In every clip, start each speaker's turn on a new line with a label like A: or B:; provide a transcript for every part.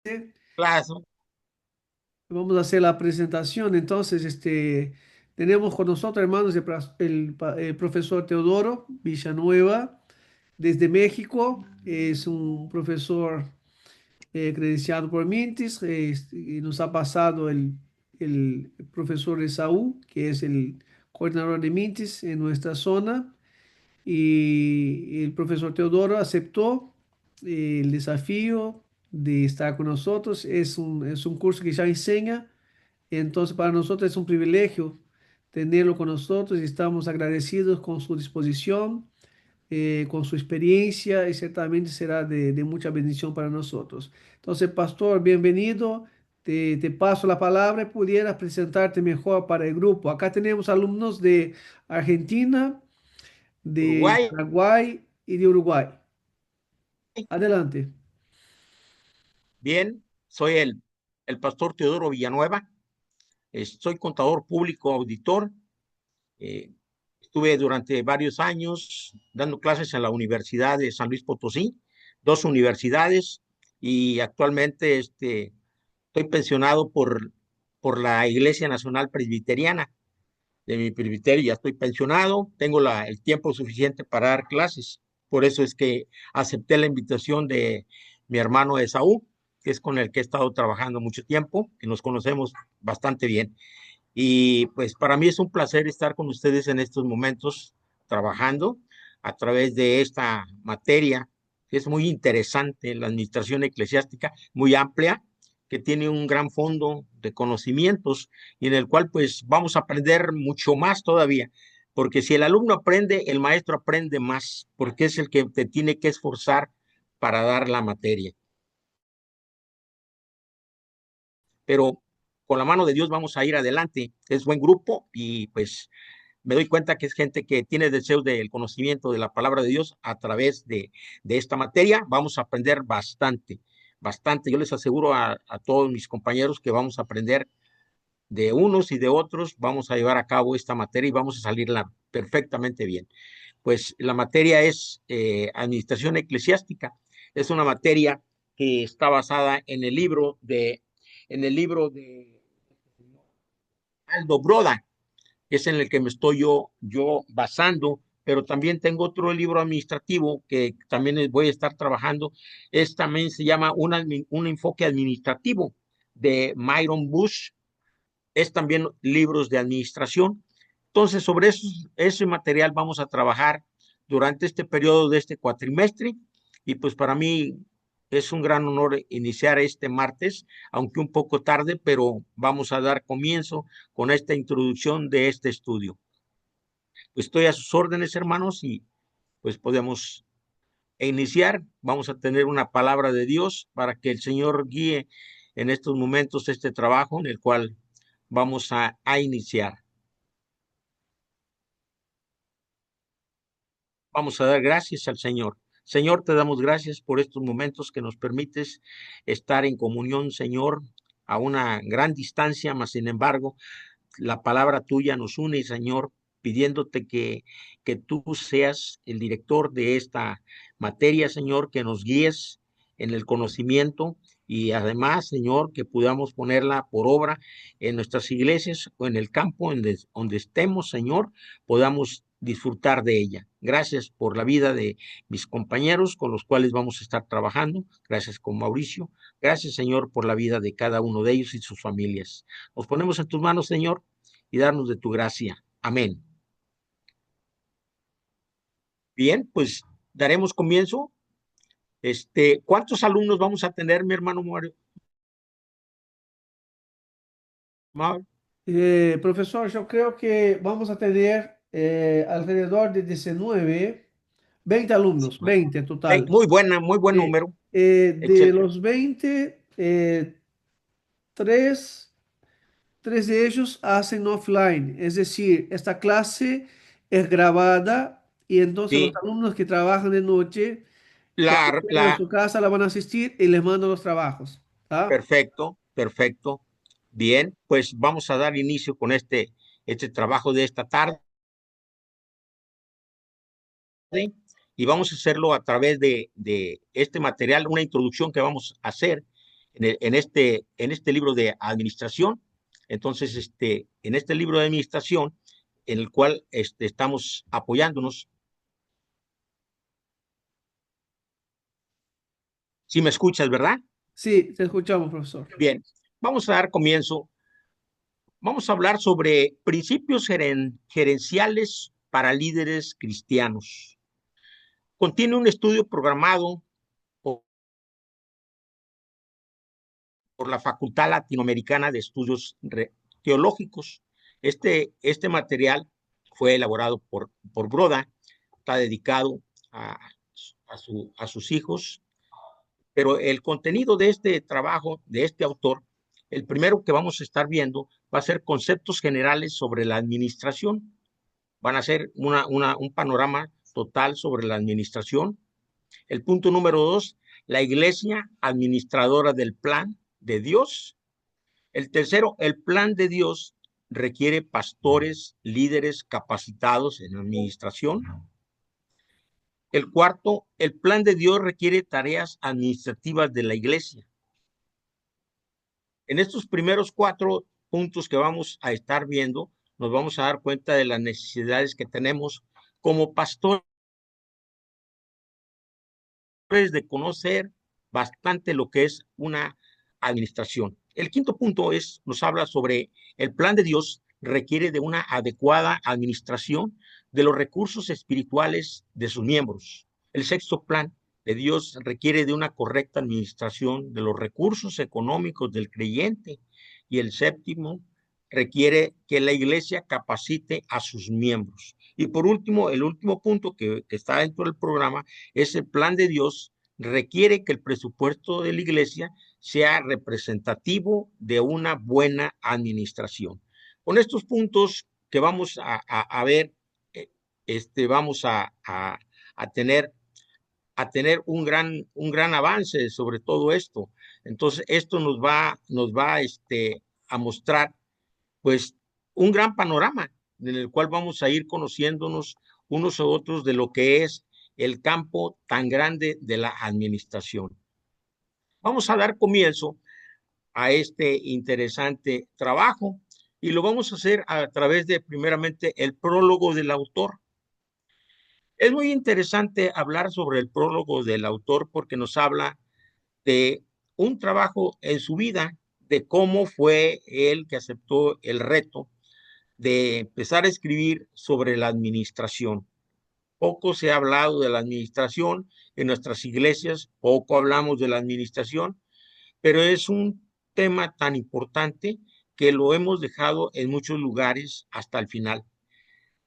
A: Claro.
B: Vamos a hacer la presentación. Entonces, tenemos con nosotros, hermanos, el profesor Teodoro Villanueva desde México. Es un profesor credenciado por Mintis. Y nos ha pasado el profesor Esaú, que es el coordinador de Mintis en nuestra zona. Y el profesor Teodoro aceptó el desafío de estar con nosotros. Es un curso que ya enseña, entonces para nosotros es un privilegio tenerlo con nosotros y estamos agradecidos con su disposición, con su experiencia, y ciertamente será de mucha bendición para nosotros. Entonces, pastor, bienvenido. Te paso la palabra y pudieras presentarte mejor para el grupo. Acá tenemos alumnos de Argentina, de
A: Uruguay.
B: Paraguay y de Uruguay. Adelante.
A: Bien, soy el pastor Teodoro Villanueva. Soy contador público auditor. eh, Estuve durante varios años dando clases en la Universidad de San Luis Potosí, dos universidades, y actualmente estoy pensionado por la Iglesia Nacional Presbiteriana. De mi presbiterio ya estoy pensionado, tengo el tiempo suficiente para dar clases. Por eso es que acepté la invitación de mi hermano Esaú, que es con el que he estado trabajando mucho tiempo, que nos conocemos bastante bien. Y pues para mí es un placer estar con ustedes en estos momentos trabajando a través de esta materia que es muy interesante, la administración eclesiástica, muy amplia, que tiene un gran fondo de conocimientos y en el cual pues vamos a aprender mucho más todavía, porque si el alumno aprende, el maestro aprende más, porque es el que te tiene que esforzar para dar la materia. Pero con la mano de Dios vamos a ir adelante. Es buen grupo y pues me doy cuenta que es gente que tiene deseos del conocimiento de la palabra de Dios a través de esta materia. Vamos a aprender bastante, bastante. Yo les aseguro a todos mis compañeros que vamos a aprender de unos y de otros, vamos a llevar a cabo esta materia y vamos a salirla perfectamente bien. Pues la materia es administración eclesiástica. Es una materia que está basada en el libro de Aldo Broda, que es en el que me estoy yo basando, pero también tengo otro libro administrativo que también voy a estar trabajando. También se llama un enfoque administrativo de Myron Bush. Es también libros de administración. Entonces, sobre ese material vamos a trabajar durante este periodo de este cuatrimestre y pues para mí es un gran honor iniciar este martes, aunque un poco tarde, pero vamos a dar comienzo con esta introducción de este estudio. Pues estoy a sus órdenes, hermanos, y pues podemos iniciar. Vamos a tener una palabra de Dios para que el Señor guíe en estos momentos este trabajo en el cual vamos a iniciar. Vamos a dar gracias al Señor. Señor, te damos gracias por estos momentos que nos permites estar en comunión, Señor, a una gran distancia, mas sin embargo, la palabra tuya nos une, Señor, pidiéndote que tú seas el director de esta materia, Señor, que nos guíes en el conocimiento y además, Señor, que podamos ponerla por obra en nuestras iglesias o en el campo donde estemos, Señor, podamos disfrutar de ella. Gracias por la vida de mis compañeros con los cuales vamos a estar trabajando. Gracias con Mauricio. Gracias, Señor, por la vida de cada uno de ellos y sus familias. Nos ponemos en tus manos, Señor, y darnos de tu gracia. Amén. Bien, pues daremos comienzo. ¿Cuántos alumnos vamos a tener, mi hermano Mario?
B: Profesor, yo creo que vamos a tener alrededor de 20 alumnos, 20 en total.
A: Muy buena, muy buen
B: Eh,
A: número.
B: de
A: Excelente.
B: los 20, tres, tres de ellos hacen offline, es decir, esta clase es grabada y entonces los
A: Sí,
B: alumnos que trabajan de noche, cuando
A: la,
B: estén en
A: la,
B: su casa, la van a asistir y les mando los trabajos. ¿Ah?
A: perfecto, perfecto. Bien, pues vamos a dar inicio con este trabajo de esta tarde y vamos a hacerlo a través de este material, una introducción que vamos a hacer en este libro de administración. Entonces, en este libro de administración, en el cual estamos apoyándonos. Si me escuchas, ¿verdad?
B: Sí, te escuchamos, profesor.
A: Bien, vamos a dar comienzo. Vamos a hablar sobre principios gerenciales para líderes cristianos. Contiene un estudio programado por la Facultad Latinoamericana de Estudios Teológicos. Este material fue elaborado por Broda, está dedicado a, a sus hijos, pero el contenido de este trabajo, de este autor, el primero que vamos a estar viendo va a ser conceptos generales sobre la administración. Van a ser un panorama total sobre la administración. El punto número 2, la iglesia administradora del plan de Dios. El tercero, el plan de Dios requiere pastores, líderes capacitados en administración. El cuarto, el plan de Dios requiere tareas administrativas de la iglesia. En estos primeros 4 puntos que vamos a estar viendo, nos vamos a dar cuenta de las necesidades que tenemos como pastores, de conocer bastante lo que es una administración. El quinto punto nos habla sobre el plan de Dios requiere de una adecuada administración de los recursos espirituales de sus miembros. El sexto plan de Dios requiere de una correcta administración de los recursos económicos del creyente. Y el séptimo requiere que la iglesia capacite a sus miembros. Y por último, el último punto que está dentro del programa es el plan de Dios requiere que el presupuesto de la iglesia sea representativo de una buena administración. Con estos puntos que vamos a ver, vamos a tener un gran avance sobre todo esto. Entonces, esto nos va a mostrar pues un gran panorama en el cual vamos a ir conociéndonos unos a otros de lo que es el campo tan grande de la administración. Vamos a dar comienzo a este interesante trabajo y lo vamos a hacer a través de primeramente el prólogo del autor. Es muy interesante hablar sobre el prólogo del autor porque nos habla de un trabajo en su vida, de cómo fue él que aceptó el reto de empezar a escribir sobre la administración. Poco se ha hablado de la administración en nuestras iglesias, poco hablamos de la administración, pero es un tema tan importante que lo hemos dejado en muchos lugares hasta el final.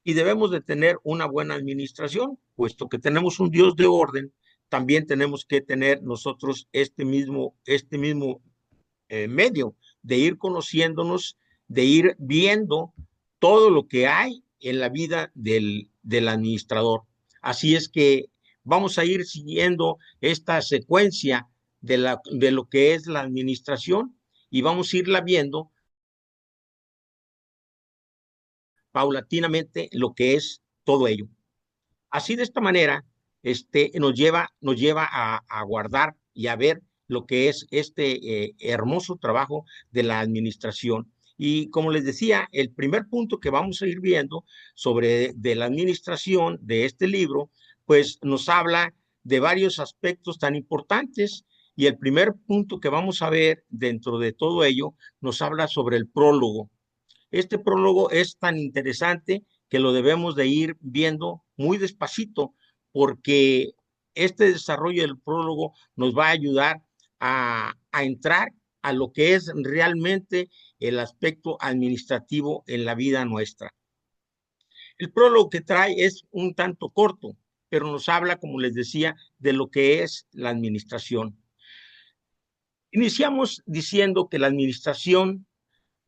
A: Y debemos de tener una buena administración, puesto que tenemos un Dios de orden, también tenemos que tener nosotros este mismo medio de ir conociéndonos, de ir viendo todo lo que hay en la vida del administrador. Así es que vamos a ir siguiendo esta secuencia de lo que es la administración y vamos a irla viendo paulatinamente lo que es todo ello. Así de esta manera, nos lleva a guardar y a ver lo que es hermoso trabajo de la administración. Y como les decía, el primer punto que vamos a ir viendo sobre de la administración de este libro, pues nos habla de varios aspectos tan importantes. Y el primer punto que vamos a ver dentro de todo ello nos habla sobre el prólogo. Este prólogo es tan interesante que lo debemos de ir viendo muy despacito porque este desarrollo del prólogo nos va a ayudar a entrar a lo que es realmente el aspecto administrativo en la vida nuestra. El prólogo que trae es un tanto corto, pero nos habla, como les decía, de lo que es la administración. Iniciamos diciendo que la administración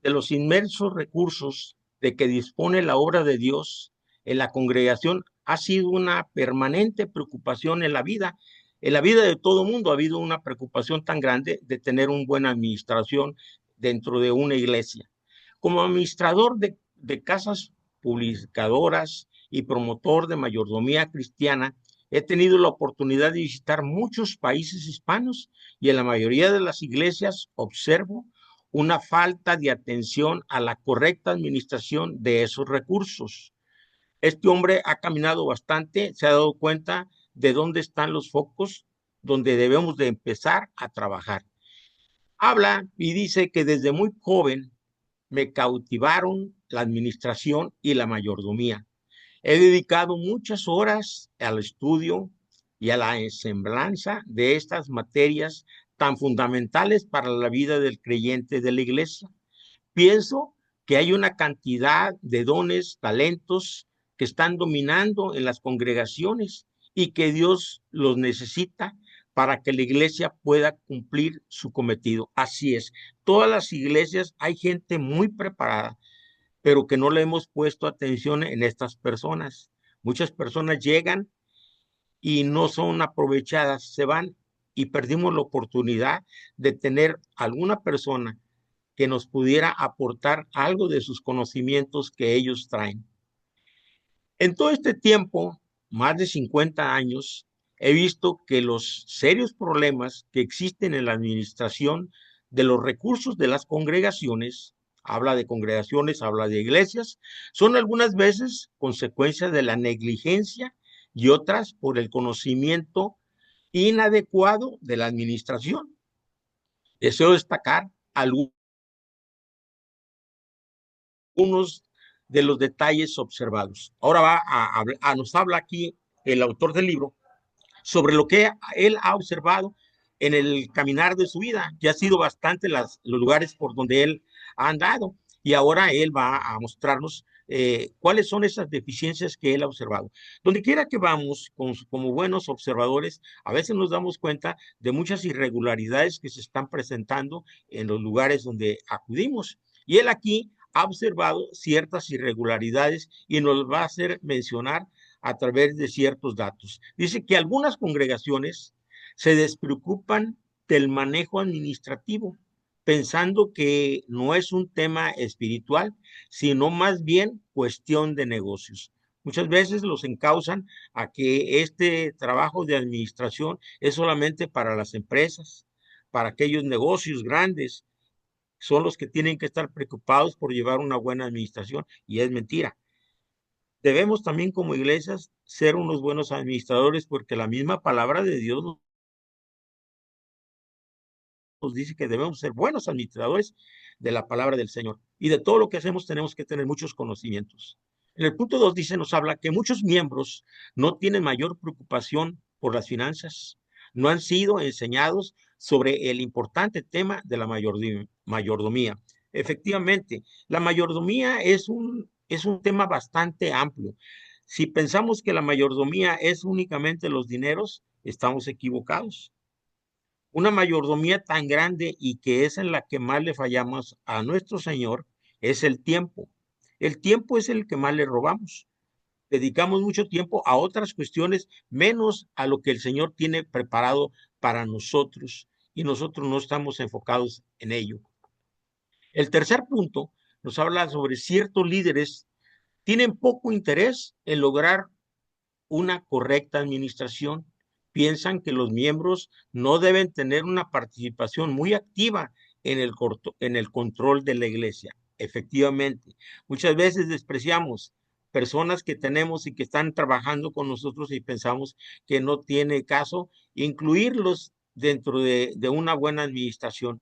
A: de los inmensos recursos de que dispone la obra de Dios en la congregación ha sido una permanente preocupación en la vida de todo mundo ha habido una preocupación tan grande de tener una buena administración dentro de una iglesia. Como administrador de casas publicadoras y promotor de mayordomía cristiana, He tenido la oportunidad de visitar muchos países hispanos y en la mayoría de las iglesias observo una falta de atención a la correcta administración de esos recursos. Este hombre ha caminado bastante, se ha dado cuenta de dónde están los focos donde debemos de empezar a trabajar. Habla y dice que desde muy joven me cautivaron la administración y la mayordomía. He dedicado muchas horas al estudio y a la ensamblanza de estas materias tan fundamentales para la vida del creyente de la iglesia. Pienso que hay una cantidad de dones, talentos que están dominando en las congregaciones y que Dios los necesita para que la iglesia pueda cumplir su cometido. Así es, todas las iglesias hay gente muy preparada, pero que no le hemos puesto atención en estas personas. Muchas personas llegan y no son aprovechadas, se van y perdimos la oportunidad de tener alguna persona que nos pudiera aportar algo de sus conocimientos que ellos traen. En todo este tiempo, más de 50 años, he visto que los serios problemas que existen en la administración de los recursos de las congregaciones, habla de congregaciones, habla de iglesias, son algunas veces consecuencia de la negligencia y otras por el conocimiento inadecuado de la administración. Deseo destacar algunos de los detalles observados. Ahora nos habla aquí el autor del libro sobre lo que él ha observado en el caminar de su vida. Ya ha sido bastante los lugares por donde él ha andado y ahora él va a mostrarnos cuáles son esas deficiencias que él ha observado. Donde quiera que vamos, como buenos observadores, a veces nos damos cuenta de muchas irregularidades que se están presentando en los lugares donde acudimos. Y él aquí ha observado ciertas irregularidades y nos va a hacer mencionar a través de ciertos datos. Dice que algunas congregaciones se despreocupan del manejo administrativo, pensando que no es un tema espiritual, sino más bien cuestión de negocios. Muchas veces los encausan a que este trabajo de administración es solamente para las empresas, para aquellos negocios grandes, son los que tienen que estar preocupados por llevar una buena administración, y es mentira. Debemos también como iglesias ser unos buenos administradores porque la misma palabra de Dios nos dice que debemos ser buenos administradores de la palabra del Señor. Y de todo lo que hacemos tenemos que tener muchos conocimientos. En el punto 2 dice, nos habla que muchos miembros no tienen mayor preocupación por las finanzas, no han sido enseñados sobre el importante tema de la mayordomía. Efectivamente, la mayordomía es un tema bastante amplio. Si pensamos que la mayordomía es únicamente los dineros, estamos equivocados. Una mayordomía tan grande y que es en la que más le fallamos a nuestro Señor es el tiempo. El tiempo es el que más le robamos. Dedicamos mucho tiempo a otras cuestiones, menos a lo que el Señor tiene preparado para nosotros y nosotros no estamos enfocados en ello. El tercer punto nos habla sobre ciertos líderes tienen poco interés en lograr una correcta administración. Piensan que los miembros no deben tener una participación muy activa en el control de la iglesia. Efectivamente, muchas veces despreciamos personas que tenemos y que están trabajando con nosotros y pensamos que no tiene caso incluirlos dentro de una buena administración.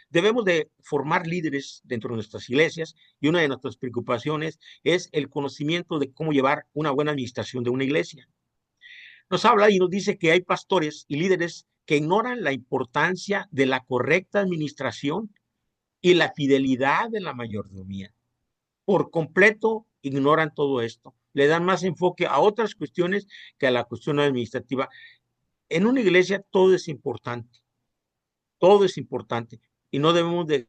A: Debemos de formar líderes dentro de nuestras iglesias y una de nuestras preocupaciones es el conocimiento de cómo llevar una buena administración de una iglesia. Nos habla y nos dice que hay pastores y líderes que ignoran la importancia de la correcta administración y la fidelidad de la mayordomía. Por completo ignoran todo esto. Le dan más enfoque a otras cuestiones que a la cuestión administrativa. En una iglesia todo es importante y no debemos de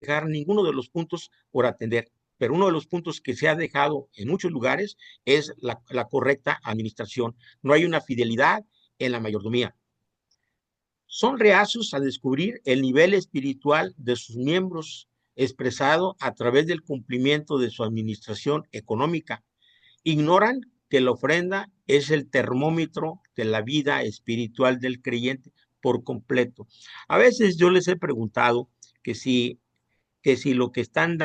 A: dejar ninguno de los puntos por atender, pero uno de los puntos que se ha dejado en muchos lugares es la correcta administración. No hay una fidelidad en la mayordomía. Son reacios a descubrir el nivel espiritual de sus miembros, expresado a través del cumplimiento de su administración económica. Ignoran que la ofrenda es el termómetro de la vida espiritual del creyente por completo. A veces yo les he preguntado que si lo que están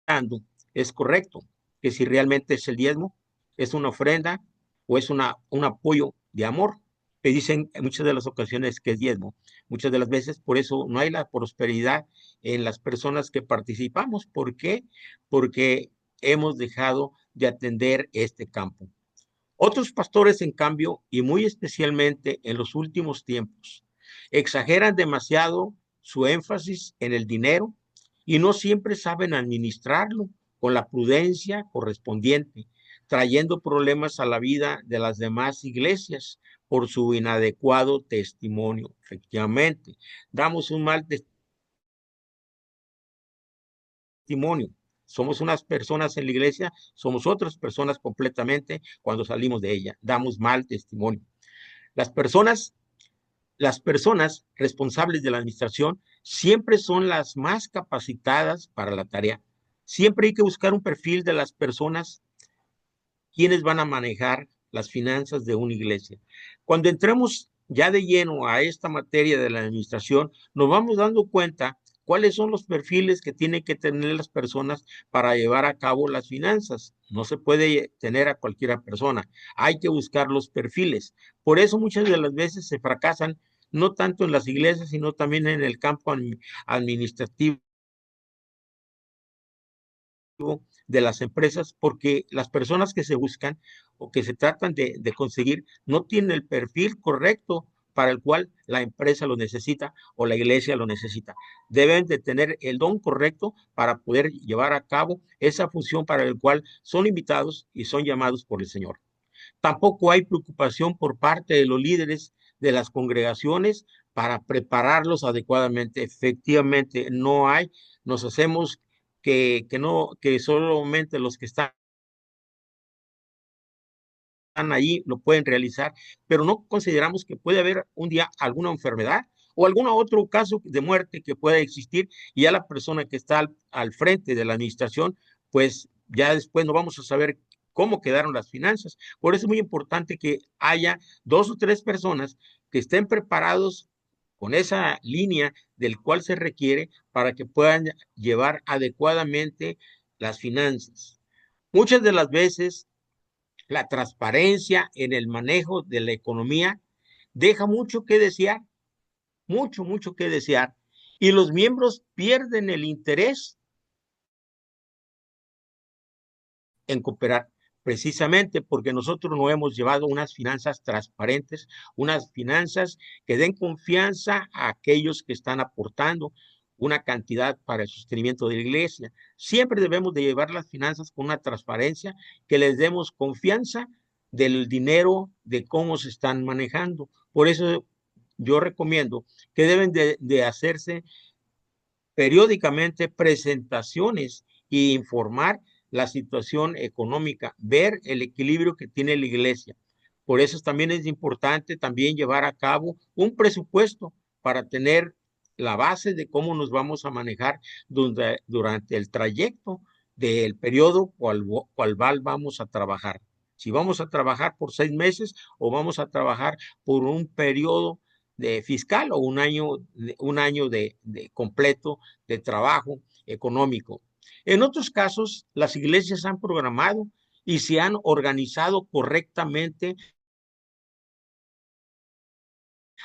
A: dando es correcto, que si realmente es el diezmo, es una ofrenda o es un apoyo de amor. Que dicen en muchas de las ocasiones que es diezmo. Muchas de las veces por eso no hay la prosperidad en las personas que participamos. ¿Por qué? Porque hemos dejado de atender este campo. Otros pastores, en cambio, y muy especialmente en los últimos tiempos, exageran demasiado su énfasis en el dinero y no siempre saben administrarlo con la prudencia correspondiente, trayendo problemas a la vida de las demás iglesias por su inadecuado testimonio. Efectivamente, damos un mal testimonio. Somos unas personas en la iglesia, somos otras personas completamente cuando salimos de ella. Damos mal testimonio. Las personas, las personas responsables de la administración siempre son las más capacitadas para la tarea. Siempre hay que buscar un perfil de las personas quienes van a manejar las finanzas de una iglesia. Cuando entremos ya de lleno a esta materia de la administración, nos vamos dando cuenta cuáles son los perfiles que tienen que tener las personas para llevar a cabo las finanzas. No se puede tener a cualquiera persona, hay que buscar los perfiles. Por eso muchas de las veces se fracasan, no tanto en las iglesias, sino también en el campo administrativo de las empresas, porque las personas que se buscan o que se tratan de conseguir no tienen el perfil correcto para el cual la empresa lo necesita o la iglesia lo necesita. Deben de tener el don correcto para poder llevar a cabo esa función para el cual son invitados y son llamados por el Señor. Tampoco hay preocupación por parte de los líderes de las congregaciones para prepararlos adecuadamente. Efectivamente, no hay. Nos hacemos que solamente los que están ahí lo pueden realizar, pero no consideramos que puede haber un día alguna enfermedad o algún otro caso de muerte que pueda existir y ya la persona que está al frente de la administración, pues ya después no vamos a saber cómo quedaron las finanzas. Por eso es muy importante que haya 2 o 3 personas que estén preparados con esa línea del cual se requiere para que puedan llevar adecuadamente las finanzas. Muchas de las veces la transparencia en el manejo de la economía deja mucho que desear, mucho que desear, y los miembros pierden el interés en cooperar, precisamente porque nosotros no hemos llevado unas finanzas transparentes, unas finanzas que den confianza a aquellos que están aportando una cantidad para el sostenimiento de la iglesia. Siempre debemos de llevar las finanzas con una transparencia, que les demos confianza del dinero, de cómo se están manejando. Por eso yo recomiendo que deben de hacerse periódicamente presentaciones e informar la situación económica, ver el equilibrio que tiene la iglesia. Por eso también es importante también llevar a cabo un presupuesto para tener la base de cómo nos vamos a manejar durante el trayecto del periodo cual vamos a trabajar. Si vamos a trabajar por 6 meses o vamos a trabajar por un periodo de fiscal o un año de completo de trabajo económico. En otros casos, las iglesias han programado y se han organizado correctamente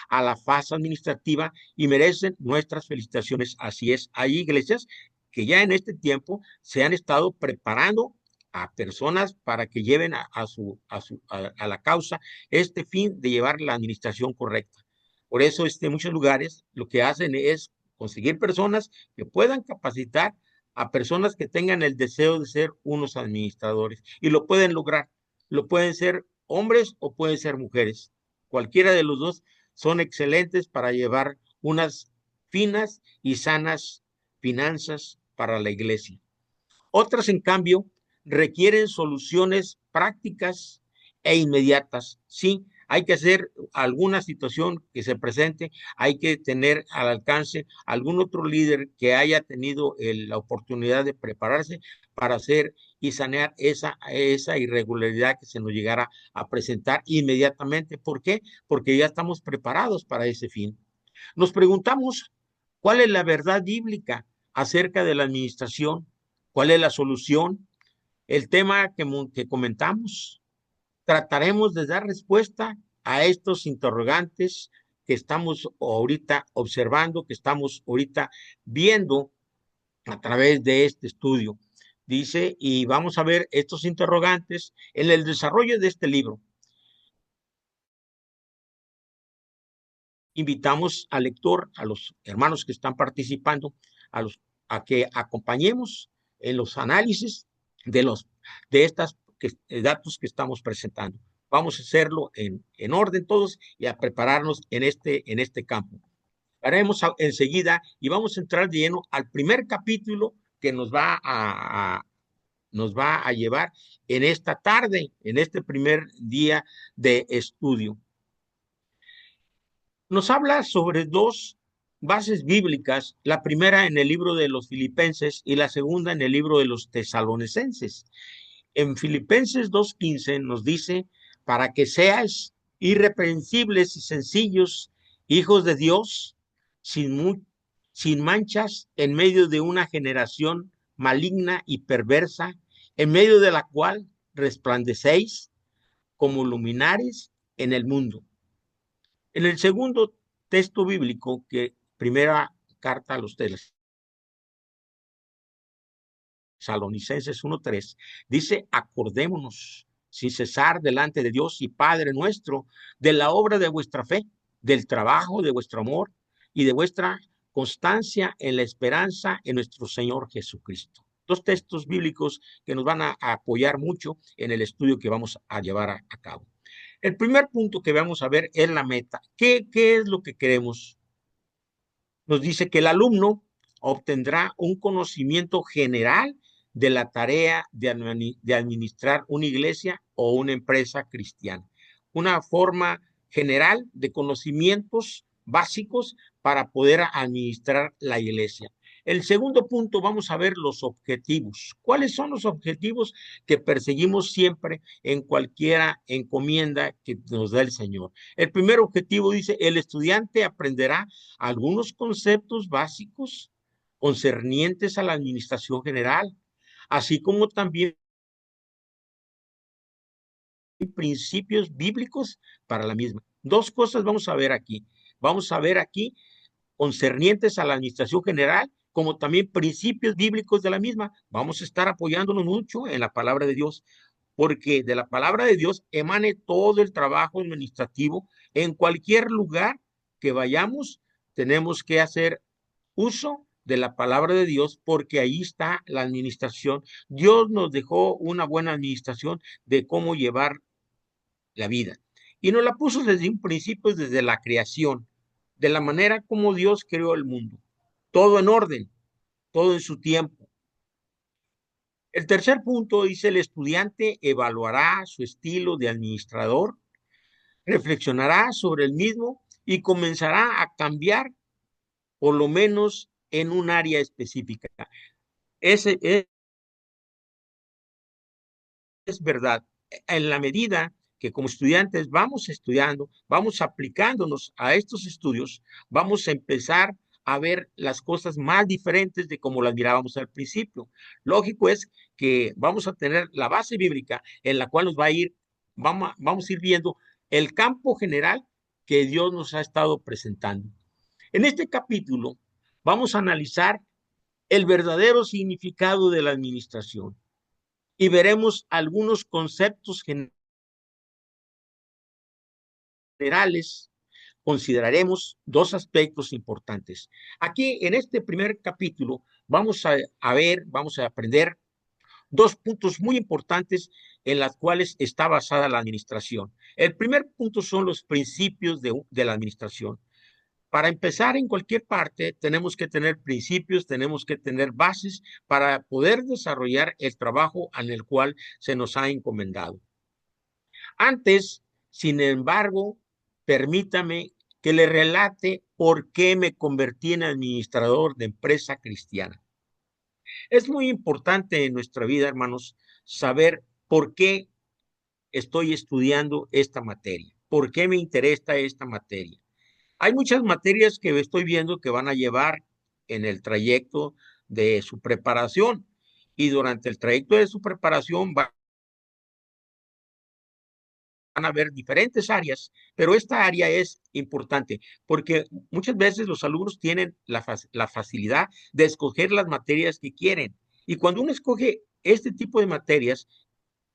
A: a la fase administrativa y merecen nuestras felicitaciones. Así es, hay iglesias que ya en este tiempo se han estado preparando a personas para que lleven a la causa este fin de llevar la administración correcta. Por eso, muchos lugares lo que hacen es conseguir personas que puedan capacitar a personas que tengan el deseo de ser unos administradores y lo pueden lograr. Lo pueden ser hombres o pueden ser mujeres. Cualquiera de los dos son excelentes para llevar unas finas y sanas finanzas para la iglesia. Otras, en cambio, requieren soluciones prácticas e inmediatas. Sí, Hay que hacer alguna situación que se presente, hay que tener al alcance algún otro líder que haya tenido la oportunidad de prepararse para hacer y sanear esa irregularidad que se nos llegara a presentar inmediatamente. ¿Por qué? Porque ya estamos preparados para ese fin. Nos preguntamos, ¿cuál es la verdad bíblica acerca de la administración? ¿Cuál es la solución? El tema que comentamos, trataremos de dar respuesta a estos interrogantes que estamos ahorita observando, que estamos ahorita viendo a través de este estudio. Dice, y vamos a ver estos interrogantes en el desarrollo de este libro. Invitamos al lector, a los hermanos que están participando, a que acompañemos en los análisis de estos datos que estamos presentando. Vamos a hacerlo en orden todos y a prepararnos en este campo. Haremos enseguida y vamos a entrar de lleno al primer capítulo que nos va a llevar en esta tarde, en este primer día de estudio. Nos habla sobre dos bases bíblicas, la primera en el libro de los Filipenses y la segunda en el libro de los Tesalonicenses. En Filipenses 2:15 nos dice, para que seáis irreprensibles y sencillos, hijos de Dios, sin manchas, en medio de una generación maligna y perversa, en medio de la cual resplandecéis como luminares en el mundo. En el segundo texto bíblico, que primera carta a los Tesalonicenses 1:3, dice, acordémonos sin cesar delante de Dios y Padre nuestro, de la obra de vuestra fe, del trabajo de vuestro amor y de vuestra constancia en la esperanza en nuestro Señor Jesucristo. Dos textos bíblicos que nos van a apoyar mucho en el estudio que vamos a llevar a cabo. El primer punto que vamos a ver es la meta. ¿Qué es lo que queremos? Nos dice que el alumno obtendrá un conocimiento general de la tarea de administrar una iglesia o una empresa cristiana. Una forma general de conocimientos básicos para poder administrar la iglesia. El segundo punto, vamos a ver los objetivos. ¿Cuáles son los objetivos que perseguimos siempre en cualquier encomienda que nos da el Señor? El primer objetivo dice, el estudiante aprenderá algunos conceptos básicos concernientes a la administración general, así como también principios bíblicos para la misma. Dos cosas vamos a ver aquí. Vamos a ver aquí concernientes a la administración general, como también principios bíblicos de la misma. Vamos a estar apoyándonos mucho en la palabra de Dios, porque de la palabra de Dios emane todo el trabajo administrativo. En cualquier lugar que vayamos, tenemos que hacer uso de la palabra de Dios, porque ahí está la administración. Dios nos dejó una buena administración de cómo llevar la vida. Y nos la puso desde un principio, desde la creación, de la manera como Dios creó el mundo. Todo en orden, todo en su tiempo. El tercer punto dice, el estudiante evaluará su estilo de administrador, reflexionará sobre el mismo y comenzará a cambiar, por lo menos en un área específica. Ese es verdad. En la medida que como estudiantes vamos estudiando, vamos aplicándonos a estos estudios, vamos a empezar a ver las cosas más diferentes de como las mirábamos al principio. Lógico es que vamos a tener la base bíblica en la cual nos va a ir, vamos a ir viendo el campo general que Dios nos ha estado presentando. En este capítulo vamos a analizar el verdadero significado de la administración y veremos algunos conceptos generales. Consideraremos dos aspectos importantes. Aquí, en este primer capítulo, vamos a aprender dos puntos muy importantes en los cuales está basada la administración. El primer punto son los principios de la administración. Para empezar, en cualquier parte, tenemos que tener principios, tenemos que tener bases para poder desarrollar el trabajo en el cual se nos ha encomendado. Antes Sin embargo, permítame que le relate por qué me convertí en administrador de empresa cristiana. Es muy importante en nuestra vida, hermanos, saber por qué estoy estudiando esta materia, por qué me interesa esta materia. Hay muchas materias que estoy viendo que van a llevar en el trayecto de su preparación y durante el trayecto de su preparación van a haber diferentes áreas, pero esta área es importante porque muchas veces los alumnos tienen la facilidad de escoger las materias que quieren. Y cuando uno escoge este tipo de materias,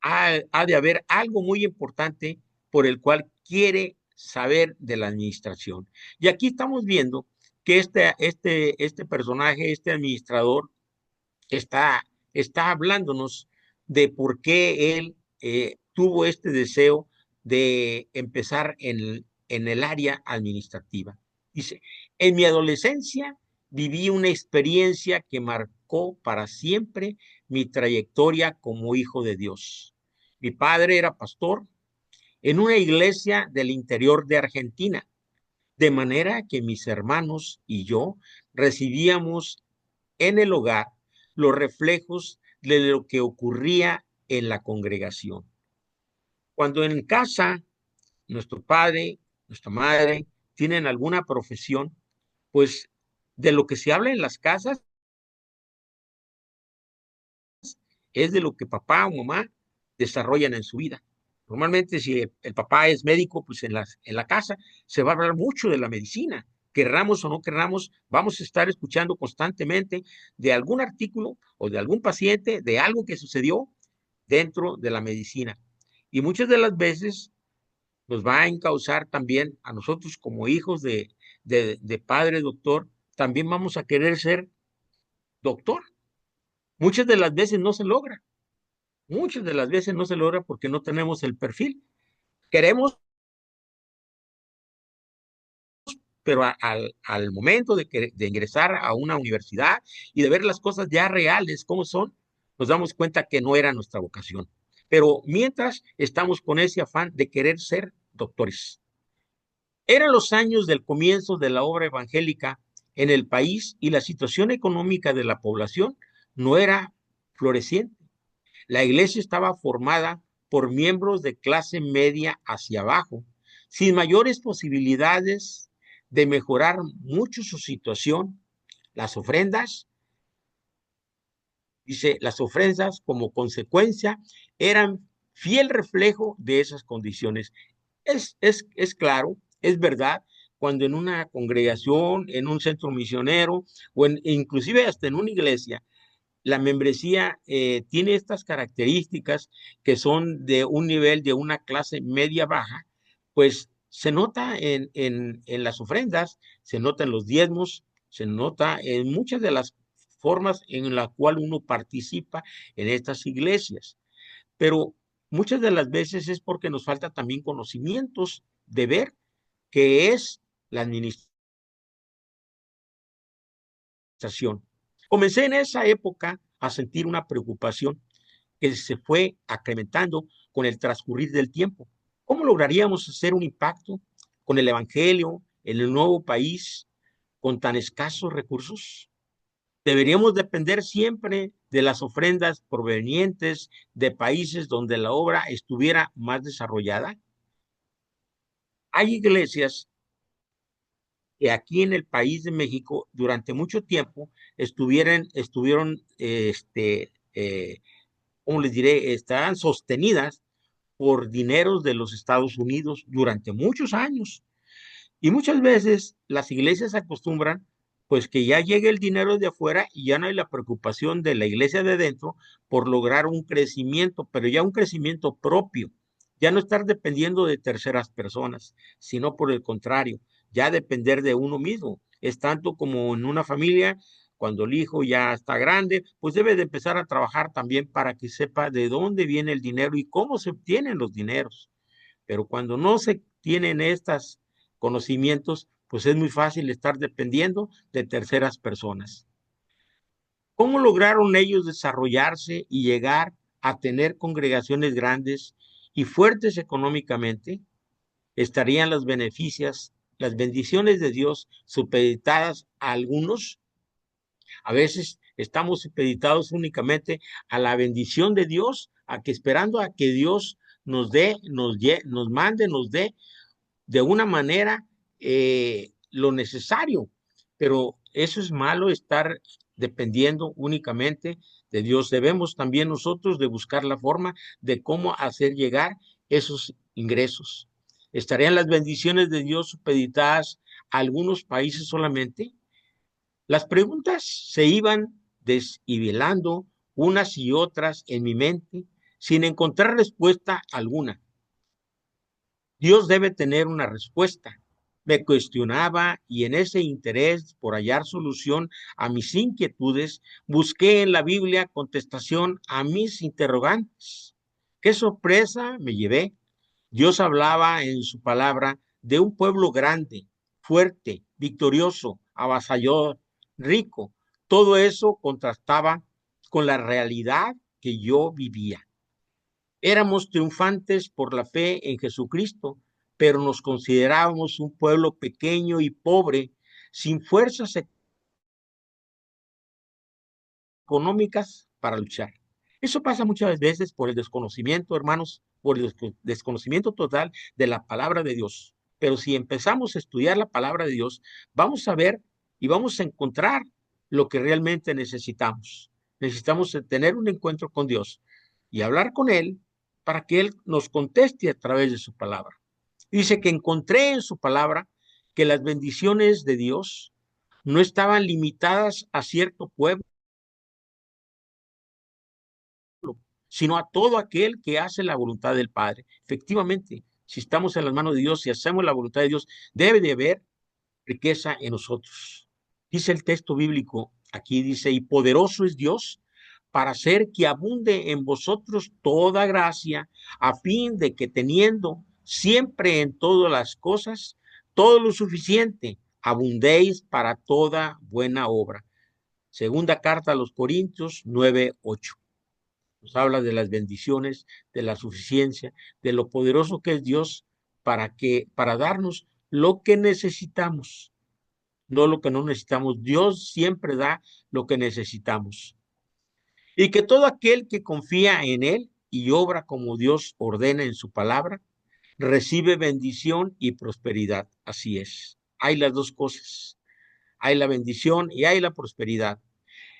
A: ha de haber algo muy importante por el cual quiere saber de la administración. Y aquí estamos viendo que este personaje, este administrador, está, está hablándonos de por qué él tuvo este deseo de empezar en el área administrativa. Dice, en mi adolescencia viví una experiencia que marcó para siempre mi trayectoria como hijo de Dios. Mi padre era pastor en una iglesia del interior de Argentina, de manera que mis hermanos y yo recibíamos en el hogar los reflejos de lo que ocurría en la congregación. Cuando en casa nuestro padre, nuestra madre tienen alguna profesión, pues de lo que se habla en las casas es de lo que papá o mamá desarrollan en su vida. Normalmente, si el papá es médico, pues en la casa se va a hablar mucho de la medicina. Querramos o no querramos, vamos a estar escuchando constantemente de algún artículo o de algún paciente, de algo que sucedió dentro de la medicina. Y muchas de las veces nos va a encauzar también a nosotros como hijos de padre doctor, también vamos a querer ser doctor. Muchas de las veces no se logra. Muchas de las veces no se logra porque no tenemos el perfil. Queremos, pero al momento de ingresar a una universidad y de ver las cosas ya reales, como son, nos damos cuenta que no era nuestra vocación. Pero mientras estamos con ese afán de querer ser doctores. Eran los años del comienzo de la obra evangélica en el país y la situación económica de la población no era floreciente. La iglesia estaba formada por miembros de clase media hacia abajo, sin mayores posibilidades de mejorar mucho su situación. Las ofrendas, dice, las ofrendas como consecuencia eran fiel reflejo de esas condiciones. Es claro, es verdad, cuando en una congregación, en un centro misionero o inclusive hasta en una iglesia, la membresía tiene estas características que son de un nivel de una clase media baja, pues se nota en las ofrendas, se nota en los diezmos, se nota en muchas de las formas en la cual uno participa en estas iglesias. Pero muchas de las veces es porque nos falta también conocimientos de ver qué es la administración. Comencé en esa época a sentir una preocupación que se fue acrementando con el transcurrir del tiempo. ¿Cómo lograríamos hacer un impacto con el Evangelio en el nuevo país con tan escasos recursos? ¿Deberíamos depender siempre de las ofrendas provenientes de países donde la obra estuviera más desarrollada? Hay iglesias que aquí en el país de México durante mucho tiempo estuvieron, ¿cómo les diré? Estaban sostenidas por dineros de los Estados Unidos durante muchos años. Y muchas veces las iglesias acostumbran, pues que ya llegue el dinero de afuera y ya no hay la preocupación de la iglesia de dentro por lograr un crecimiento, pero ya un crecimiento propio. Ya no estar dependiendo de terceras personas, sino por el contrario, ya depender de uno mismo. Es tanto como en una familia, cuando el hijo ya está grande, pues debe de empezar a trabajar también para que sepa de dónde viene el dinero y cómo se obtienen los dineros. Pero cuando no se tienen estos conocimientos, pues es muy fácil estar dependiendo de terceras personas. ¿Cómo lograron ellos desarrollarse y llegar a tener congregaciones grandes y fuertes económicamente? estarían las bendiciones de Dios supeditadas a algunos. A veces estamos supeditados únicamente a la bendición de Dios, a que esperando a que Dios nos dé, nos mande, nos dé de una manera lo necesario. Pero eso es malo, estar dependiendo únicamente de Dios. Debemos también nosotros de buscar la forma de cómo hacer llegar esos ingresos. ¿Estarían las bendiciones de Dios supeditadas a algunos países solamente? Las preguntas se iban deshivelando unas y otras en mi mente sin encontrar respuesta alguna. Dios debe tener una respuesta. Me cuestionaba y en ese interés por hallar solución a mis inquietudes, busqué en la Biblia contestación a mis interrogantes. Qué sorpresa me llevé. Dios hablaba en su palabra de un pueblo grande, fuerte, victorioso, avasallador, rico. Todo eso contrastaba con la realidad que yo vivía. Éramos triunfantes por la fe en Jesucristo, pero nos considerábamos un pueblo pequeño y pobre, sin fuerzas económicas para luchar. Eso pasa muchas veces por el desconocimiento, hermanos, por el desconocimiento total de la palabra de Dios. Pero si empezamos a estudiar la palabra de Dios, vamos a ver y vamos a encontrar lo que realmente necesitamos. Necesitamos tener un encuentro con Dios y hablar con Él para que Él nos conteste a través de su palabra. Dice que encontré en su palabra que las bendiciones de Dios no estaban limitadas a cierto pueblo, sino a todo aquel que hace la voluntad del Padre. Efectivamente, si estamos en las manos de Dios y hacemos la voluntad de Dios, debe de haber riqueza en nosotros. Dice el texto bíblico, aquí dice, y poderoso es Dios para hacer que abunde en vosotros toda gracia, a fin de que teniendo siempre en todas las cosas, todo lo suficiente, abundéis para toda buena obra. Segunda carta a los Corintios 9:8. Nos habla de las bendiciones, de la suficiencia, de lo poderoso que es Dios para darnos lo que necesitamos, no lo que no necesitamos. Dios siempre da lo que necesitamos. Y que todo aquel que confía en Él y obra como Dios ordena en su palabra, recibe bendición y prosperidad. Así es. Hay las dos cosas. Hay la bendición y hay la prosperidad.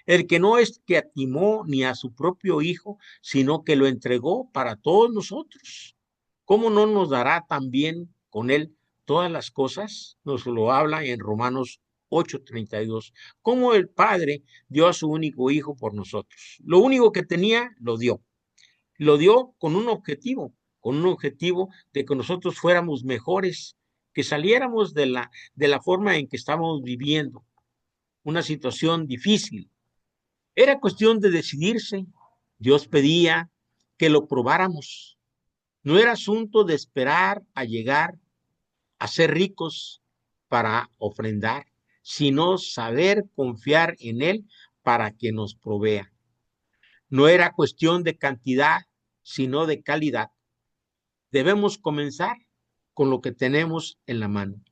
A: El que no escatimó ni a su propio Hijo, sino que lo entregó para todos nosotros. ¿Cómo no nos dará también con Él todas las cosas? Nos lo habla en Romanos 8:32. Cómo el Padre dio a su único Hijo por nosotros. Lo único que tenía, lo dio. Lo dio con un objetivo de que nosotros fuéramos mejores, que saliéramos de la forma en que estábamos viviendo, una situación difícil. Era cuestión de decidirse. Dios pedía que lo probáramos. No era asunto de esperar a llegar a ser ricos para ofrendar, sino saber confiar en Él para que nos provea. No era cuestión de cantidad, sino de calidad. Debemos comenzar con lo que tenemos en la mano.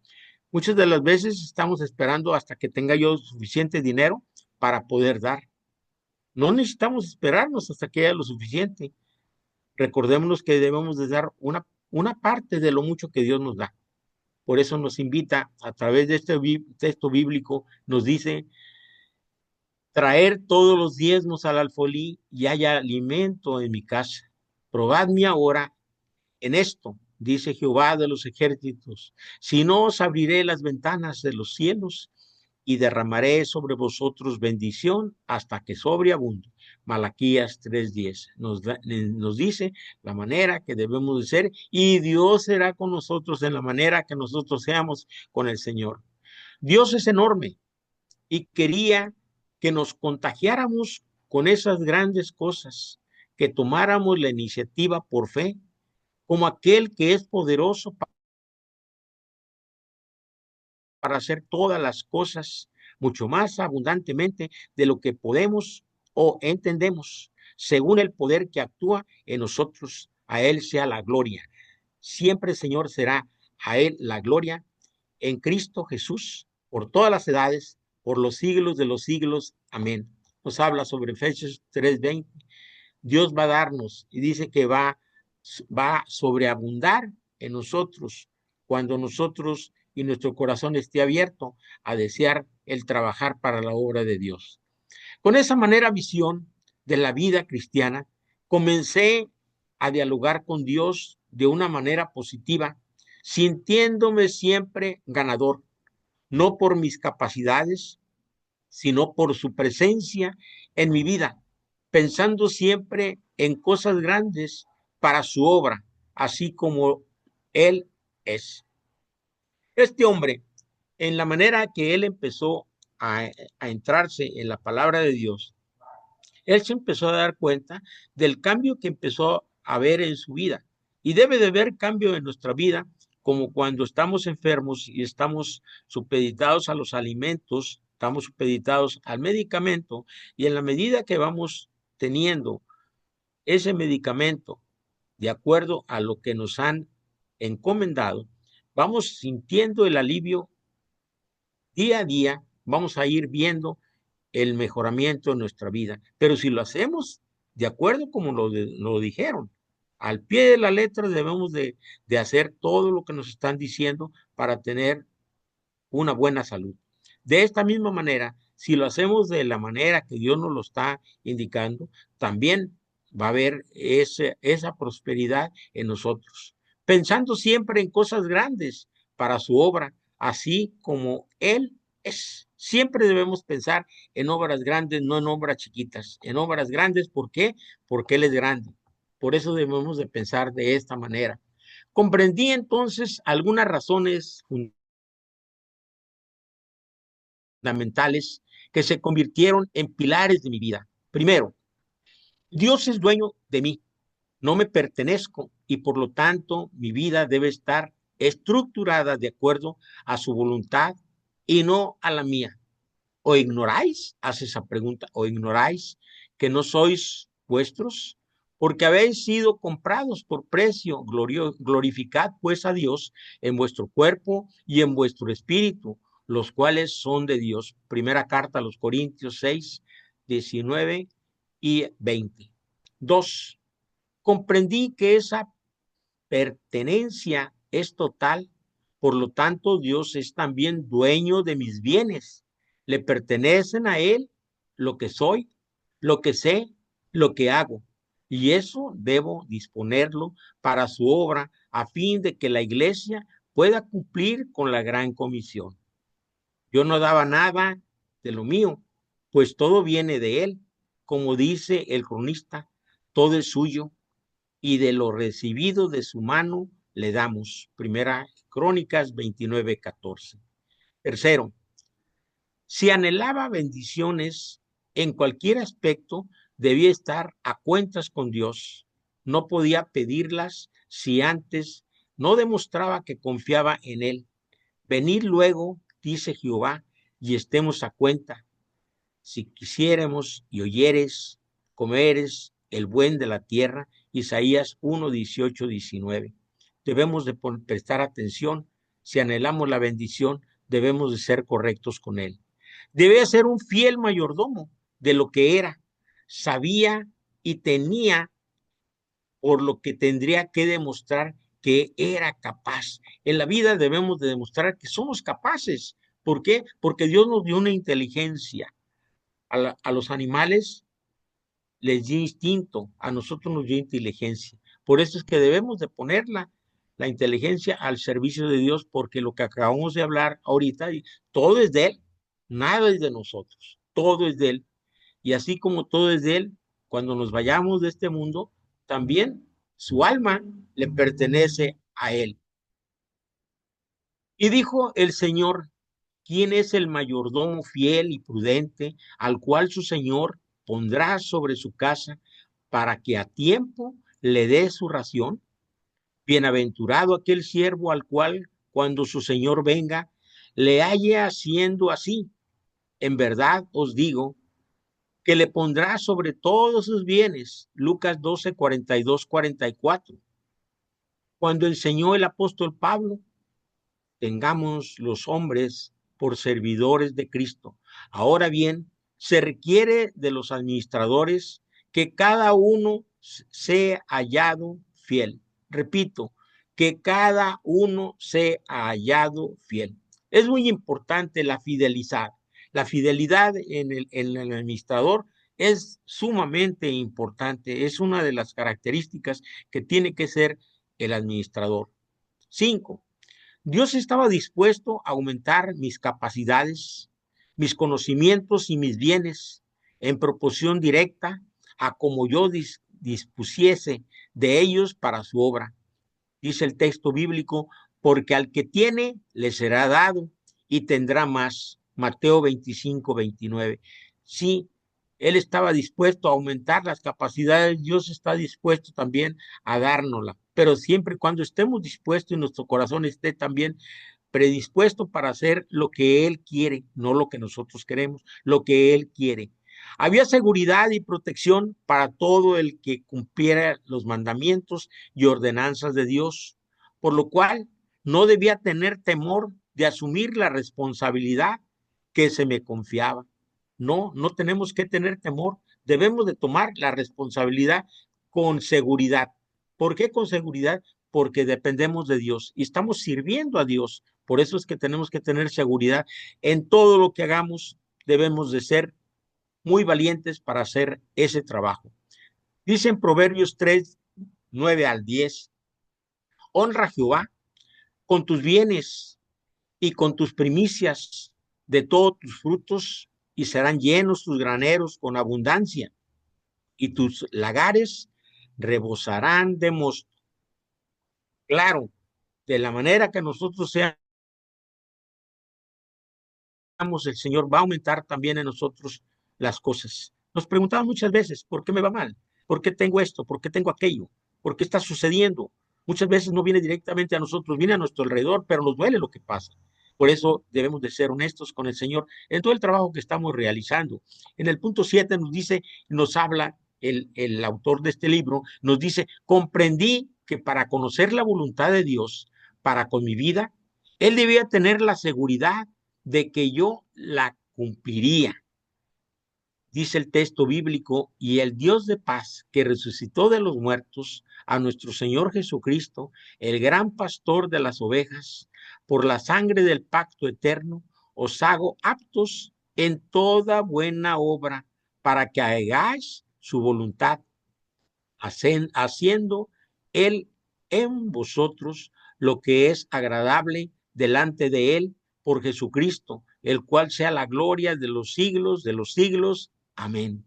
A: Muchas de las veces estamos esperando hasta que tenga yo suficiente dinero para poder dar. No necesitamos esperarnos hasta que haya lo suficiente. Recordémonos que debemos de dar una parte de lo mucho que Dios nos da. Por eso nos invita a través de este texto bíblico, nos dice, traer todos los diezmos al alfolí y haya alimento en mi casa. Probadme ahora en esto, dice Jehová de los ejércitos, si no os abriré las ventanas de los cielos y derramaré sobre vosotros bendición hasta que sobreabunde. Malaquías 3:10 nos dice la manera que debemos de ser y Dios será con nosotros en la manera que nosotros seamos con el Señor. Dios es enorme y quería que nos contagiáramos con esas grandes cosas, que tomáramos la iniciativa por fe, como aquel que es poderoso para hacer todas las cosas mucho más abundantemente de lo que podemos o entendemos, según el poder que actúa en nosotros. A Él sea la gloria. Siempre, Señor, será a él la gloria en Cristo Jesús por todas las edades, por los siglos de los siglos. Amén. Nos habla sobre Efesios 3:20. Dios va a darnos y dice que va a sobreabundar en nosotros cuando nosotros y nuestro corazón esté abierto a desear el trabajar para la obra de Dios. Con esa visión de la vida cristiana, comencé a dialogar con Dios de una manera positiva, sintiéndome siempre ganador, no por mis capacidades, sino por su presencia en mi vida, pensando siempre en cosas grandes para su obra, así como Él es. Este hombre, en la manera que él empezó a entrarse en la palabra de Dios, él se empezó a dar cuenta del cambio que empezó a ver en su vida. Y debe de haber cambio en nuestra vida, como cuando estamos enfermos y estamos supeditados a los alimentos, estamos supeditados al medicamento, y en la medida que vamos teniendo ese medicamento de acuerdo a lo que nos han encomendado, vamos sintiendo el alivio día a día, vamos a ir viendo el mejoramiento en nuestra vida. Pero si lo hacemos de acuerdo como lo dijeron, al pie de la letra debemos de hacer todo lo que nos están diciendo para tener una buena salud. De esta misma manera, si lo hacemos de la manera que Dios nos lo está indicando, también va a haber esa prosperidad en nosotros, pensando siempre en cosas grandes para su obra, así como Él es. Siempre debemos pensar en obras grandes, no en obras chiquitas, en obras grandes. ¿Por qué? Porque Él es grande. Por eso debemos de pensar de esta manera. Comprendí entonces algunas razones fundamentales que se convirtieron en pilares de mi vida. Primero, Dios es dueño de mí, no me pertenezco y por lo tanto mi vida debe estar estructurada de acuerdo a su voluntad y no a la mía. ¿O ignoráis? Hace esa pregunta. ¿O ignoráis que no sois vuestros? Porque habéis sido comprados por precio. Glorificad pues a Dios en vuestro cuerpo y en vuestro espíritu, los cuales son de Dios. Primera carta a los Corintios 6, 19 y 20. 2. Comprendí que esa pertenencia es total, por lo tanto Dios es también dueño de mis bienes. Le pertenecen a Él lo que soy, lo que sé, lo que hago. Y eso debo disponerlo para su obra a fin de que la iglesia pueda cumplir con la gran comisión. Yo no daba nada de lo mío, pues todo viene de Él. Como dice el cronista, todo es suyo y de lo recibido de su mano le damos. Primera Crónicas 29:14. Tercero, si anhelaba bendiciones en cualquier aspecto, debía estar a cuentas con Dios. No podía pedirlas si antes no demostraba que confiaba en Él. Venid luego, dice Jehová, y estemos a cuenta. Si quisiéramos y oyeres, comeres el buen de la tierra. Isaías 1, 18, 19. Debemos de prestar atención. Si anhelamos la bendición, debemos de ser correctos con Él. Debe ser un fiel mayordomo de lo que era. Sabía y tenía, por lo que tendría que demostrar que era capaz. En la vida debemos de demostrar que somos capaces. ¿Por qué? Porque Dios nos dio una inteligencia. A los animales les dio instinto, a nosotros nos dio inteligencia. Por eso es que debemos de poner la inteligencia al servicio de Dios, porque lo que acabamos de hablar ahorita, todo es de Él, nada es de nosotros, todo es de Él. Y así como todo es de Él, cuando nos vayamos de este mundo, también su alma le pertenece a Él. Y dijo el Señor: ¿quién es el mayordomo fiel y prudente al cual su señor pondrá sobre su casa para que a tiempo le dé su ración? Bienaventurado aquel siervo al cual, cuando su señor venga, le halle haciendo así. En verdad os digo que le pondrá sobre todos sus bienes. Lucas 12, 42, 44. Cuando enseñó el apóstol Pablo tengamos los hombres por servidores de Cristo. Ahora bien, se requiere de los administradores que cada uno sea hallado fiel. Repito, que cada uno sea hallado fiel. Es muy importante la fidelidad. La fidelidad en el administrador es sumamente importante. Es una de las características que tiene que ser el administrador. 5. Dios estaba dispuesto a aumentar mis capacidades, mis conocimientos y mis bienes en proporción directa a como yo dispusiese de ellos para su obra. Dice el texto bíblico, porque al que tiene le será dado y tendrá más. Mateo 25, 29. Sí, él estaba dispuesto a aumentar las capacidades, Dios está dispuesto también a dárnosla, pero siempre y cuando estemos dispuestos y nuestro corazón esté también predispuesto para hacer lo que Él quiere, no lo que nosotros queremos, lo que Él quiere. Había seguridad y protección para todo el que cumpliera los mandamientos y ordenanzas de Dios, por lo cual no debía tener temor de asumir la responsabilidad que se me confiaba. No, no tenemos que tener temor, debemos de tomar la responsabilidad con seguridad. ¿Por qué con seguridad? Porque dependemos de Dios y estamos sirviendo a Dios. Por eso es que tenemos que tener seguridad en todo lo que hagamos. Debemos de ser muy valientes para hacer ese trabajo. Dice en Proverbios 3, 9 al 10, honra a Jehová con tus bienes y con tus primicias de todos tus frutos, y serán llenos tus graneros con abundancia, y tus lagares rebosarán de mosto. Claro, de la manera que nosotros seamos, el Señor va a aumentar también en nosotros las cosas. Nos preguntamos muchas veces, ¿por qué me va mal? ¿Por qué tengo esto? ¿Por qué tengo aquello? ¿Por qué está sucediendo? Muchas veces no viene directamente a nosotros, viene a nuestro alrededor, pero nos duele lo que pasa. Por eso debemos de ser honestos con el Señor en todo el trabajo que estamos realizando. En el punto 7 nos dice, nos habla el autor de este libro, nos dice, comprendí que para conocer la voluntad de Dios para con mi vida, Él debía tener la seguridad de que yo la cumpliría. Dice el texto bíblico, y el Dios de paz que resucitó de los muertos a nuestro Señor Jesucristo, el gran pastor de las ovejas, por la sangre del pacto eterno, os hago aptos en toda buena obra para que hagáis su voluntad, haciendo Él en vosotros lo que es agradable delante de Él por Jesucristo, el cual sea la gloria de los siglos de los siglos. Amén.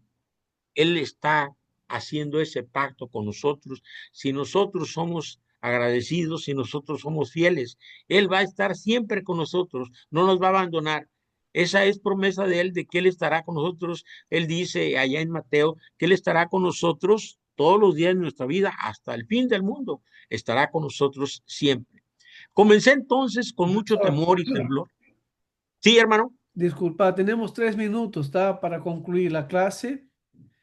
A: Él está haciendo ese pacto con nosotros. Si nosotros somos agradecidos, si nosotros somos fieles, Él va a estar siempre con nosotros, no nos va a abandonar. Esa es promesa de Él, de que Él estará con nosotros. Él dice allá en Mateo que Él estará con nosotros todos los días de nuestra vida, hasta el fin del mundo. Estará con nosotros siempre. Comencé entonces con mucho
B: Profesor,
A: temor y temblor. Sí, hermano.
B: disculpa, tenemos 3 minutos, ¿está? Para concluir la clase,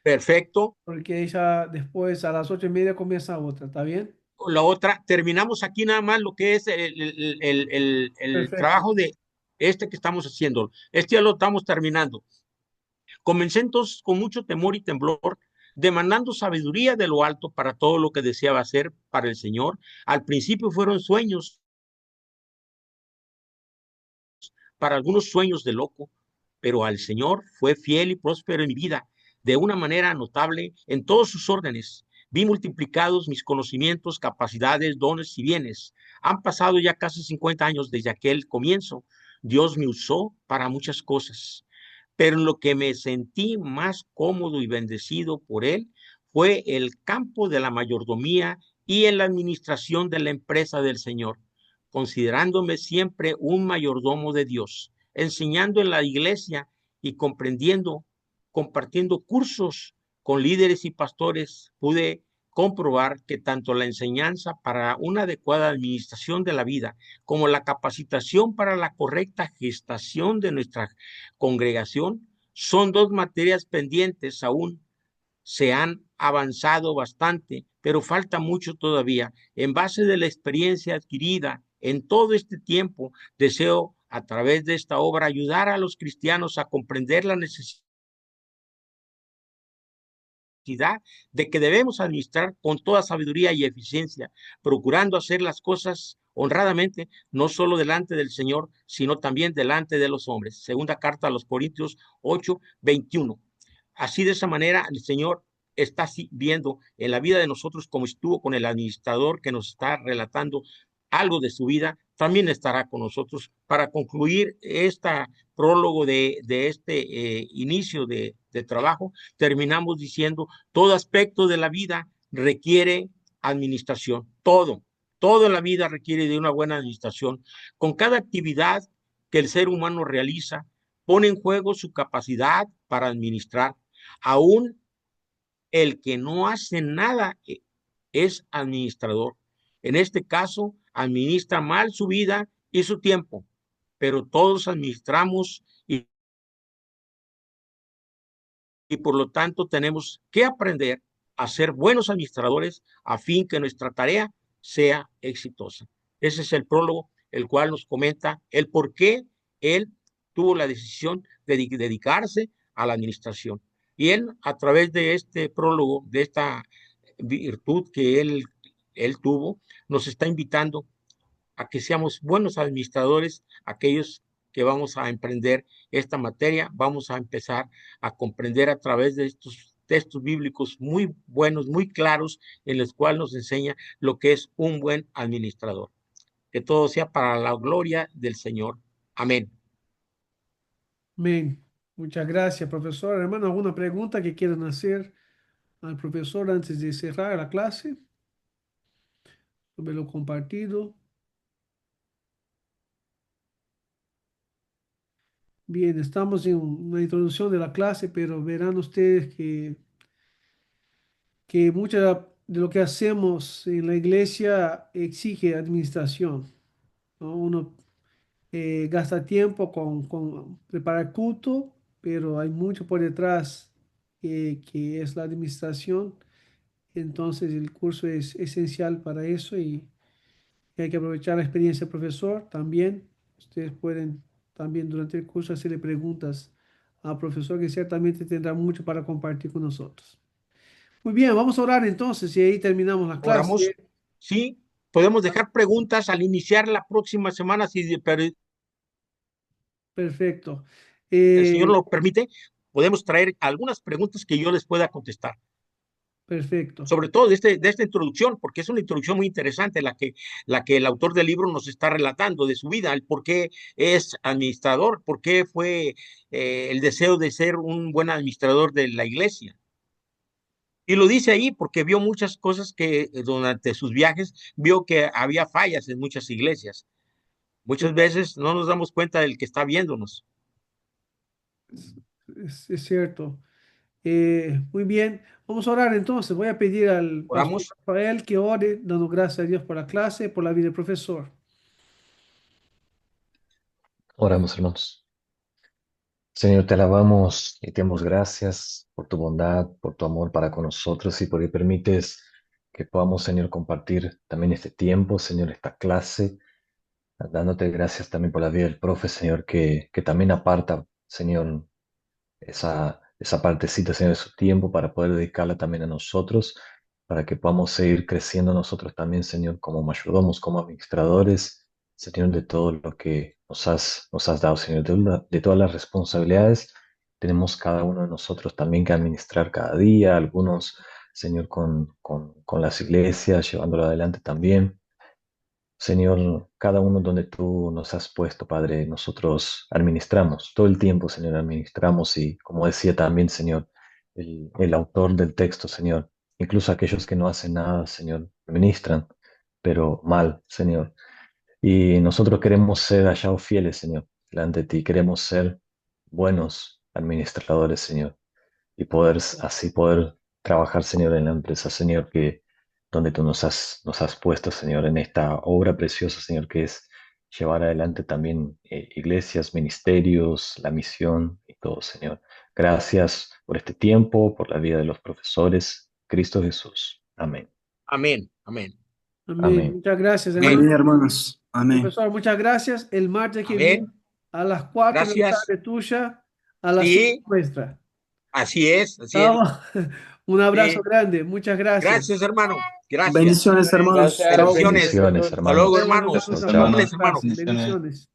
A: Perfecto.
B: porque ya después a las 8:30 comienza otra, ¿está bien?
A: La otra, terminamos aquí nada más lo que es el
B: Perfecto.
A: trabajo de este que estamos haciendo. Este ya lo estamos terminando. Comencé entonces con mucho temor y temblor, demandando sabiduría de lo alto para todo lo que deseaba hacer para el Señor. Al principio fueron sueños, para algunos sueños de loco, pero al Señor fue fiel y próspero en mi vida, de una manera notable en todos sus órdenes. Vi multiplicados mis conocimientos, capacidades, dones y bienes. Han pasado ya casi 50 años desde aquel comienzo. Dios me usó para muchas cosas, pero en lo que me sentí más cómodo y bendecido por Él fue el campo de la mayordomía y en la administración de la empresa del Señor, considerándome siempre un mayordomo de Dios, enseñando en la iglesia y compartiendo cursos con líderes y pastores. Pude comprobar que tanto la enseñanza para una adecuada administración de la vida como la capacitación para la correcta gestación de nuestra congregación son dos materias pendientes aún. Se han avanzado bastante, pero falta mucho todavía. En base de la experiencia adquirida En todo este tiempo deseo a través de esta obra ayudar a los cristianos a comprender la necesidad de que debemos administrar con toda sabiduría y eficiencia, procurando hacer las cosas honradamente, no solo delante del Señor, sino también delante de los hombres. Segunda carta a los Corintios 8:21. Así de esa manera el Señor está viendo en la vida de nosotros como estuvo con el administrador que nos está relatando algo de su vida, también estará con nosotros para concluir esta prólogo de este inicio de trabajo. Terminamos diciendo, todo aspecto de la vida requiere administración, todo en la vida requiere de una buena administración. Con cada actividad que el ser humano realiza, pone en juego su capacidad para administrar. Aún el que no hace nada es administrador. En este caso, administra mal su vida y su tiempo, pero todos administramos y por lo tanto tenemos que aprender a ser buenos administradores a fin que nuestra tarea sea exitosa. Ese es el prólogo, el cual nos comenta el por qué él tuvo la decisión de dedicarse a la administración. Y él, a través de este prólogo, de esta virtud que él tuvo, nos está invitando a que seamos buenos administradores, aquellos que vamos a emprender esta materia, vamos a empezar a comprender a través de estos textos bíblicos muy buenos, muy claros, en los cuales nos enseña lo que es un buen administrador. Que todo sea para la gloria del Señor. Amén.
B: Amén. Muchas gracias, profesor. Hermano, ¿alguna pregunta que quieran hacer al profesor antes de cerrar la clase sobre lo compartido? Bien, estamos en una introducción de la clase, pero verán ustedes que mucho de lo que hacemos en la iglesia exige administración, ¿no? Uno gasta tiempo con preparar culto, pero hay mucho por detrás que es la administración. Entonces el curso es esencial para eso y hay que aprovechar la experiencia del profesor también. Ustedes pueden también durante el curso hacerle preguntas al profesor que ciertamente tendrá mucho para compartir con nosotros. Muy bien, vamos a orar entonces y ahí terminamos la
A: Oramos.
B: clase.
A: Sí, podemos dejar preguntas al iniciar la próxima semana, si
B: Perfecto.
A: el Señor
B: Eh,
A: lo permite, podemos traer algunas preguntas que yo les pueda contestar.
B: perfecto.
A: Sobre todo de esta introducción, porque es una introducción muy interesante la que el autor del libro nos está relatando de su vida, el por qué es administrador, por qué fue el deseo de ser un buen administrador de la iglesia. Y lo dice ahí porque vio muchas cosas que durante sus viajes vio que había fallas en muchas iglesias. Muchas veces no nos damos cuenta del que está viéndonos.
B: Es cierto. Muy bien, vamos a orar entonces. Voy a pedir al pastor
A: Oramos.
B: Rafael que ore, dando gracias a Dios por la clase, por la vida del profesor.
C: Oramos, hermanos. Señor, te alabamos y te damos gracias por tu bondad, por tu amor para con nosotros y porque permites que podamos, Señor, compartir también este tiempo, Señor, esta clase, dándote gracias también por la vida del profe, Señor, que también aparta, Señor, esa partecita, Señor, de su tiempo para poder dedicarla también a nosotros, para que podamos seguir creciendo nosotros también, Señor, como mayordomos, como administradores, Señor, de todo lo que nos has dado, Señor, de todas las responsabilidades. Tenemos cada uno de nosotros también que administrar cada día, algunos, Señor, con las iglesias, llevándolo adelante también. Señor, cada uno donde tú nos has puesto, Padre, nosotros administramos, todo el tiempo, Señor, administramos y como decía también, Señor, el autor del texto, Señor, incluso aquellos que no hacen nada, Señor, administran, pero mal, Señor. Y nosotros queremos ser hallados fieles, Señor, delante de ti, queremos ser buenos administradores, Señor y poder así poder trabajar, Señor, en la empresa, Señor, que donde tú nos has puesto, Señor, en esta obra preciosa, Señor, que es llevar adelante también iglesias, ministerios, la misión y todo, Señor. Gracias por este tiempo, por la vida de los profesores. Cristo Jesús. Amén.
A: Amén, amén,
B: Amén.
C: Amén.
B: Muchas gracias,
A: amén.
B: hermano.
D: Amén, hermanos. Amén.
B: Profesor, muchas gracias. El martes que
A: Amén.
B: viene a las 4 de la
A: Gracias.
B: tarde tuya, a las
A: Sí.
B: 5 nuestra.
A: Así es, así es.
B: ¿Estamos? Un abrazo
A: Sí.
B: grande. Muchas gracias.
A: Gracias, hermano. Gracias.
D: Bendiciones, hermanos.
E: Gracias.
D: Chao.
A: Bendiciones.
C: Bendiciones,
A: Hasta
C: hermano.
A: luego,
B: Nos vemos
A: hermanos.
B: nosotros,
C: Chao, chao.
A: Bendiciones, hermano.
D: Bendiciones.
B: Bendiciones.